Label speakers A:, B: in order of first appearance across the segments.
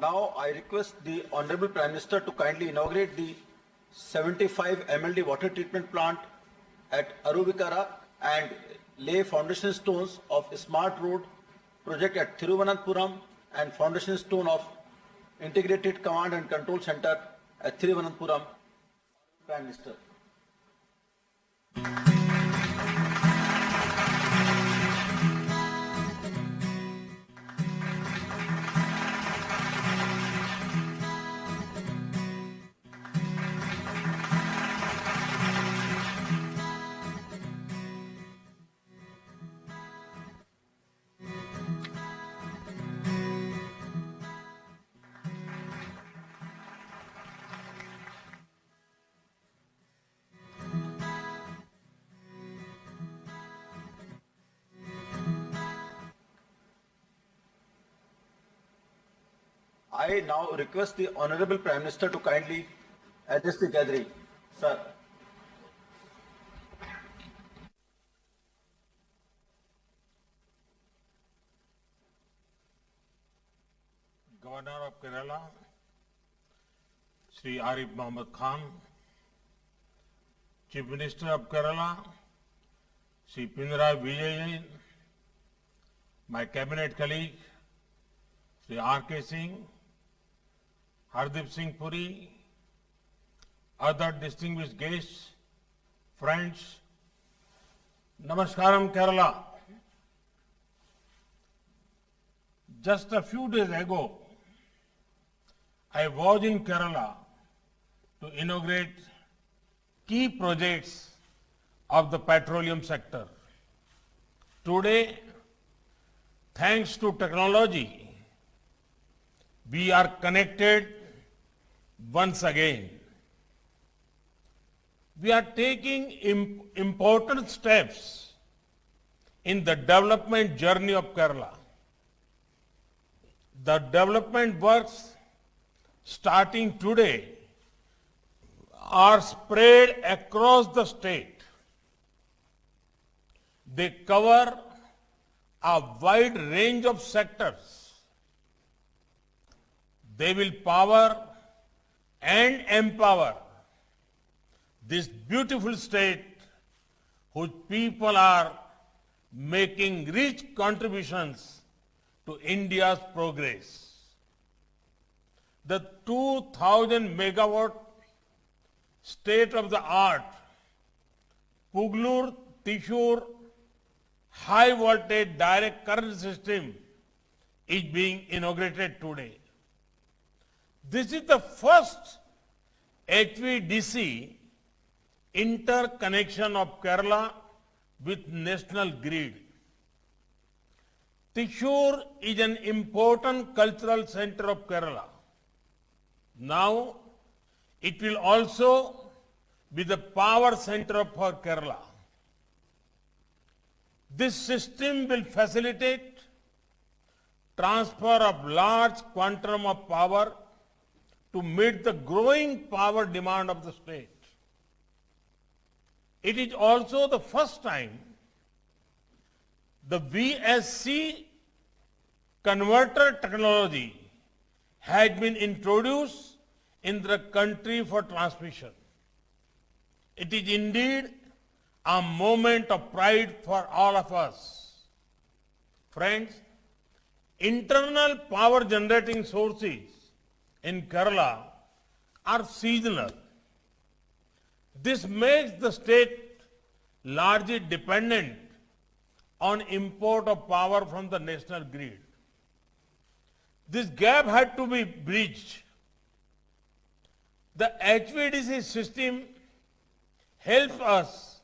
A: Now I request the Honorable Prime Minister to kindly inaugurate the 75 MLD water treatment plant at Aruvikara and lay foundation stones of a smart road project at Thiruvananthapuram and foundation stone of integrated command and control center at Thiruvananthapuram. Prime Minister. I now request the Honorable Prime Minister to kindly address the gathering. Sir.
B: Governor of Kerala, Shri Arif Mohammed Khan, Chief Minister of Kerala, Shri Pinarayi Vijayan, my cabinet colleague, Shri R.K. Singh, Hardeep Singh Puri, other distinguished guests, friends, Namaskaram Kerala. Just a few days ago, I was in Kerala to inaugurate key projects of the petroleum sector. Today, thanks to technology, we are connected once again. We are taking important steps in the development journey of Kerala. The development works starting today are spread across the state. They cover a wide range of sectors. They will power and empower this beautiful state whose people are making rich contributions to India's progress. The 2,000 megawatt state-of-the-art Pugalur-Thrissur high voltage direct current system is being inaugurated today. This is the first HVDC interconnection of Kerala with national grid. Thrissur is an important cultural center of Kerala. Now, it will also be the power center for Kerala. This system will facilitate transfer of large quantum of power to meet the growing power demand of the state. It is also the first time the VSC converter technology has been introduced in the country for transmission. It is indeed a moment of pride for all of us. Friends, internal power generating sources in Kerala are seasonal. This makes the state largely dependent on import of power from the national grid. This gap had to be bridged. The HVDC system helps us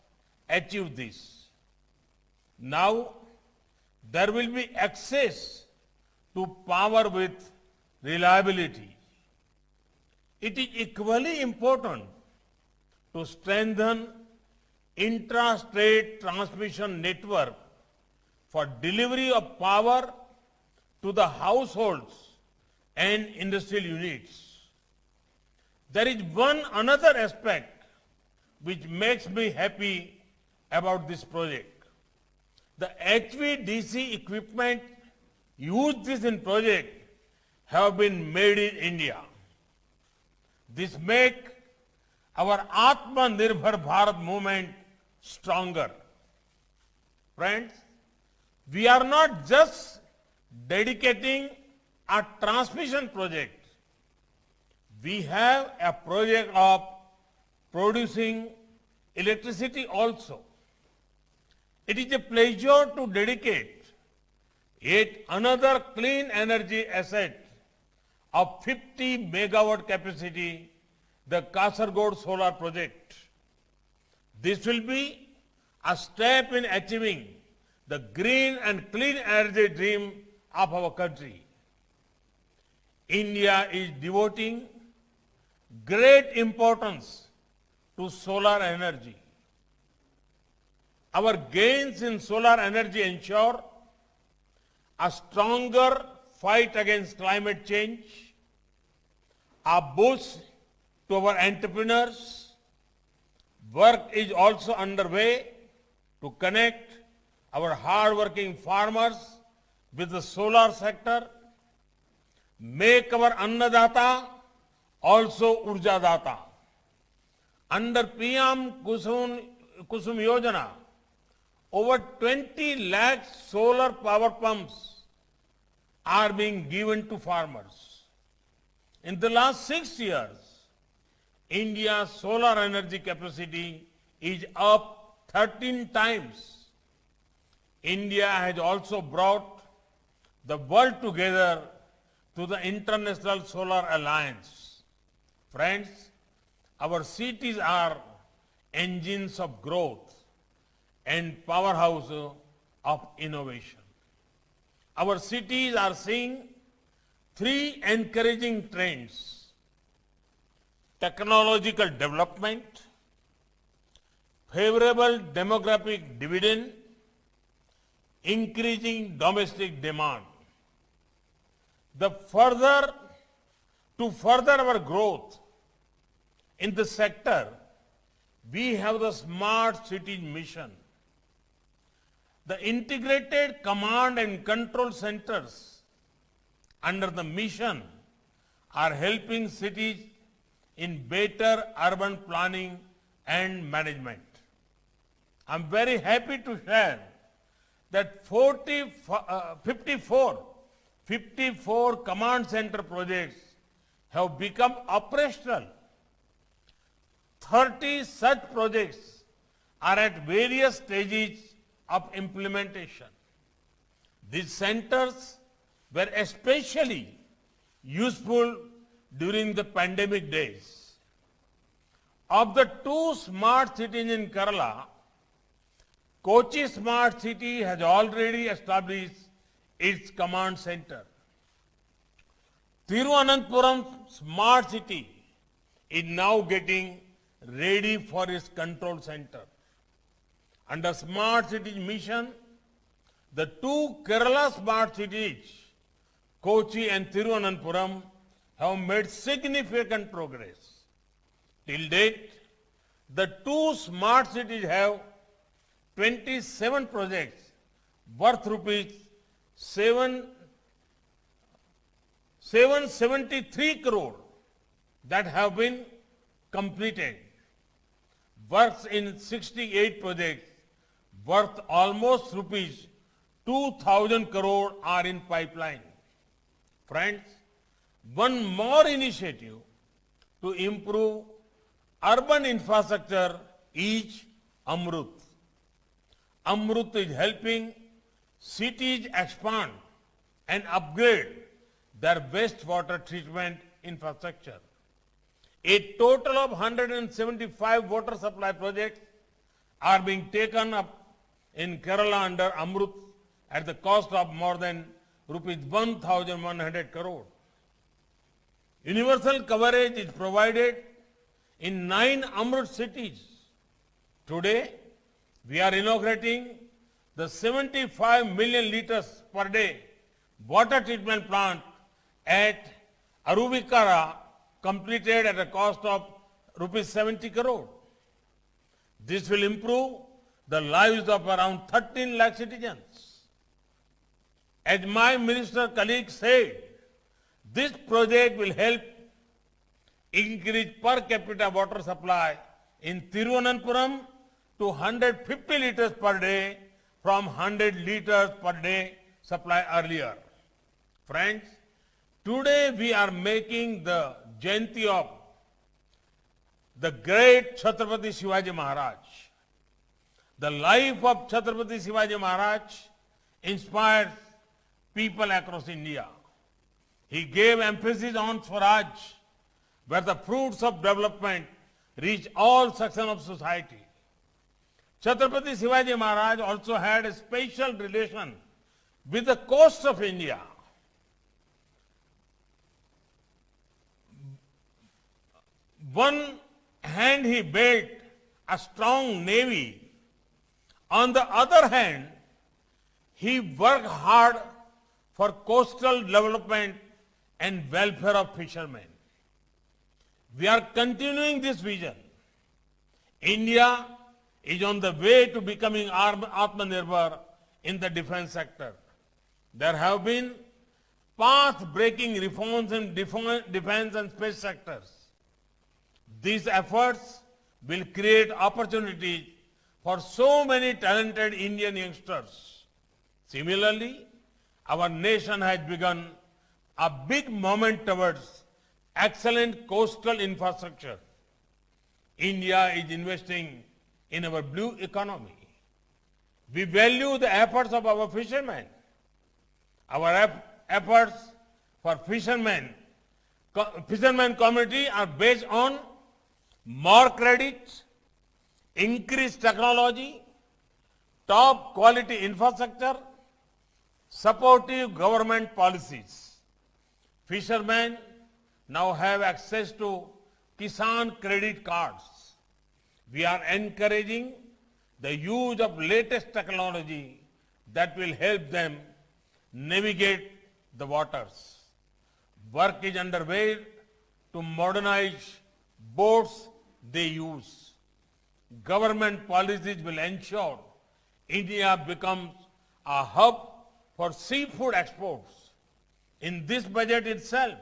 B: achieve this. Now, there will be access to power with reliability. It is equally important to strengthen intra-state transmission network for delivery of power to the households and industrial units. There is one another aspect which makes me happy about this project. The HVDC equipment used in this project have been made in India. This make our Atmanirbhar Bharat movement stronger. Friends, we are not just dedicating a transmission project. We have a project of producing electricity also. It is a pleasure to dedicate yet another clean energy asset of 50 megawatt capacity, the Kasargod Solar Project. This will be a step in achieving the green and clean energy dream of our country. India is devoting great importance to solar energy. Our gains in solar energy ensure a stronger fight against climate change, a boost to our entrepreneurs. Work is also underway to connect our hard-working farmers with the solar sector, make our Annadata also Urjadata. Under PM Kusum Yojana, over 20 lakh solar power pumps are being given to farmers. In the last 6 years, India's solar energy capacity is up 13 times. India has also brought the world together to the International Solar Alliance. Friends, our cities are engines of growth and powerhouse of innovation. Our cities are seeing three encouraging trends: technological development, favorable demographic dividend, increasing domestic demand. To further our growth in the sector, we have the Smart Cities Mission. The integrated command and control centers under the mission are helping cities in better urban planning and management. I'm very happy to share that 54 command center projects have become operational. 30 such projects are at various stages of implementation. These centers were especially useful during the pandemic days. Of the 2 smart cities in Kerala, Kochi Smart City has already established its command center. Thiruvananthapuram Smart City is now getting ready for its control center. Under Smart Cities Mission, the 2 Kerala Smart Cities, Kochi and Thiruvananthapuram, have made significant progress. Till date, the 2 smart cities have 27 projects worth rupees 773 crore that have been completed. Works in 68 projects worth almost rupees 2,000 crore are in pipeline. Friends, one more initiative to improve urban infrastructure is Amrut. Amrut is helping cities expand and upgrade their wastewater treatment infrastructure. A total of 175 water supply projects are being taken up in Kerala under Amrut at the cost of more than rupees 1,100 crore. Universal coverage is provided in 9 Amrut cities. Today, we are inaugurating the 75 million liters per day water treatment plant at Aruvikara, completed at a cost of rupees 70 crore. This will improve the lives of around 13 lakh citizens. As my minister colleague said, This project will help increase per capita water supply in Thiruvananthapuram to 150 liters per day from 100 liters per day supply earlier. Friends, today we are making the Jayanti of the great Chhatrapati Shivaji Maharaj. The life of Chhatrapati Shivaji Maharaj inspires people across India. He gave emphasis on Swaraj, where the fruits of development reach all sections of society. Chhatrapati Shivaji Maharaj also had a special relation with the coast of India. One hand he built a strong navy. On the other hand, he worked hard for coastal development and welfare of fishermen. We are continuing this vision. India is on the way to becoming Atmanirbhar in the defense sector. There have been path-breaking reforms in defense and space sectors. These efforts will create opportunities for so many talented Indian youngsters. Similarly, our nation has begun a big movement towards excellent coastal infrastructure. India is investing in our blue economy. We value the efforts of our fishermen. Our efforts for fishermen community are based on more credit, increased technology, top quality infrastructure, supportive government policies. Fishermen now have access to Kisan credit cards. We are encouraging the use of latest technology that will help them navigate the waters. Work is underway to modernize boats they use. Government policies will ensure India becomes a hub for seafood exports. In this budget itself,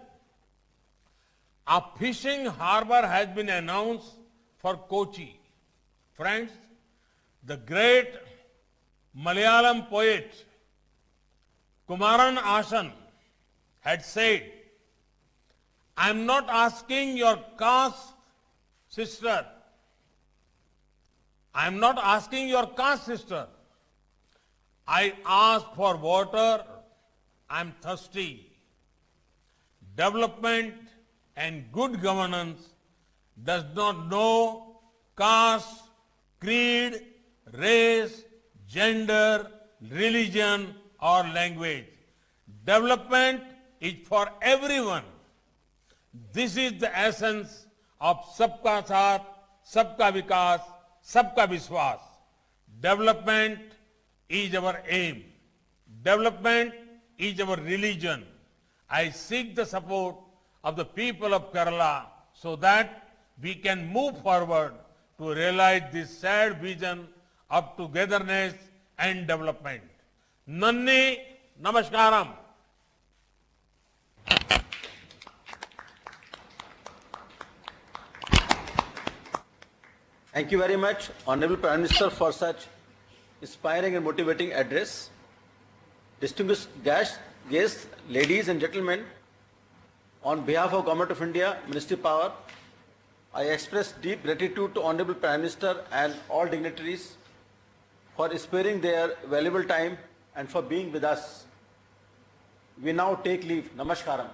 B: a fishing harbor has been announced for Kochi. Friends, the great Malayalam poet Kumaran Ashan had said, I am not asking your caste, sister. I am not asking your caste, sister. I ask for water. I am thirsty. Development and good governance does not know caste, creed, race, gender, religion, or language. Development is for everyone. This is the essence of Sabka Saath, Sabka Vikas, Sabka Vishwas. Development is our aim. Development is our religion. I seek the support of the people of Kerala so that we can move forward to realize this shared vision of togetherness and development. Nanni Namaskaram.
A: Thank you very much, Honorable Prime Minister, for such inspiring and motivating address. Distinguished guests, ladies and gentlemen, on behalf of Government of India, Ministry of Power, I express deep gratitude to Honorable Prime Minister and all dignitaries for sparing their valuable time and for being with us. We now take leave. Namaskaram.